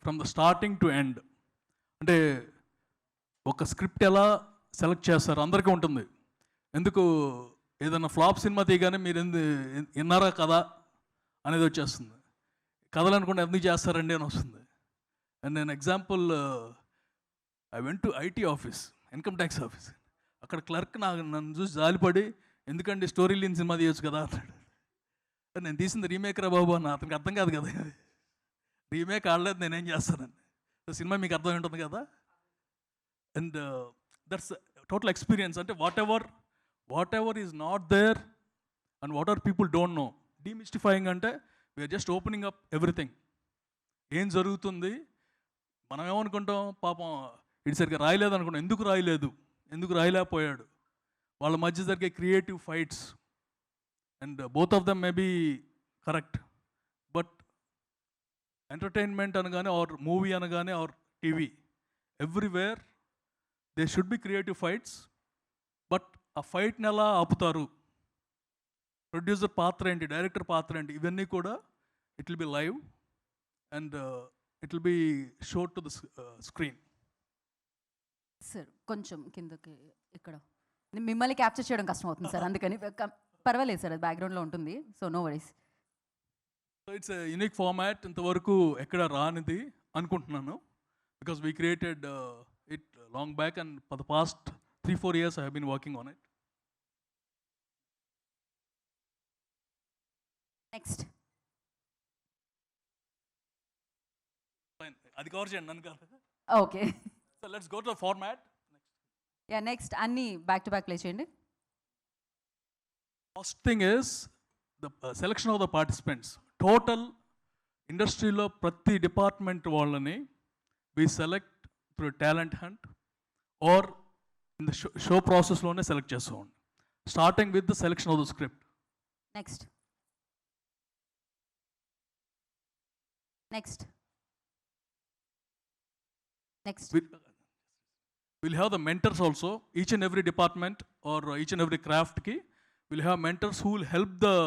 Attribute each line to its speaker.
Speaker 1: From the starting to end. అంటే ఒక script ఎలా సెలెక్ట్ చేస్తారు అందరికీ ఉంటుంది. ఎందుకు ఏదైనా ఫ్లాప్ సినిమా తీయగానే మీరు విన్నారా కదా అనేది వచ్చేస్తుంది. కథలు అనుకుంటే ఎందుకు చేస్తారండి అని వస్తుంది. అండ్ నేను example, I went to IT office, income tax office. అక్కడ క్లర్క్ నన్ను చూసి జాలిపడి, ఎందుకండి స్టోరీ లేని సినిమా తీయచ్చు కదా అన్నాడు. నేను తీసింది రీమేక్ రా బాబు అన్న. అతనికి అర్థం కాదు కదా, రీమేక్ ఆడలేదు, నేనేం చేస్తానని. సినిమా మీకు అర్థం ఉంటుంది కదా. And that's total experience. అంటే whatever is not there and whatever people don't know, demystifying. అంటే we're just opening up everything. ఏం జరుగుతుంది, మనం ఏమనుకుంటాం, పాపం ఇటు సరిగ్గా రాయలేదు అనుకుంటాం. ఎందుకు రాయలేకపోయాడు, వాళ్ళ మధ్య జరిగే creative fights. And both of them may be correct, but entertainment అనగానే ఆర్ మూవీ అనగానే or TV, everywhere they should be creative fights. But ఆ ఫైట్ని ఎలా ఆపుతారు, ప్రొడ్యూసర్ పాత్ర ఏంటి, డైరెక్టర్ పాత్ర ఏంటి, ఇవన్నీ కూడా it will be live and it will be show to the screen.
Speaker 2: Sir కొంచెం కిందకి, ఇక్కడ మిమ్మల్ని క్యాప్చర్ చేయడం కష్టం అవుతుంది సార్, అందుకని పర్వాలేదు సార్, అది బ్యాక్గ్రౌండ్లో ఉంటుంది, so no worries.
Speaker 1: So it's unique format, ఇంతవరకు ఎక్కడ రానిది అనుకుంటున్నాను. Because we created it long back and for the past 3-4 years I have been working on it.
Speaker 2: Next
Speaker 1: అది కవర్ చేయండి నన్ను కాదు.
Speaker 2: Okay,
Speaker 1: so let's go to the format.
Speaker 2: Yeah next అన్ని back to back play చేయండి.
Speaker 1: First thing is the selection of the participants. Total ఇండస్ట్రీలో ప్రతి department వాళ్ళని we select through talent hunt or in the show ప్రాసెస్లోనే select చేస్తామండి. Starting with the selection of the script.
Speaker 2: Next
Speaker 1: we'll have the mentors also. Each and every department or each and every craft ki we'll have mentors who will help the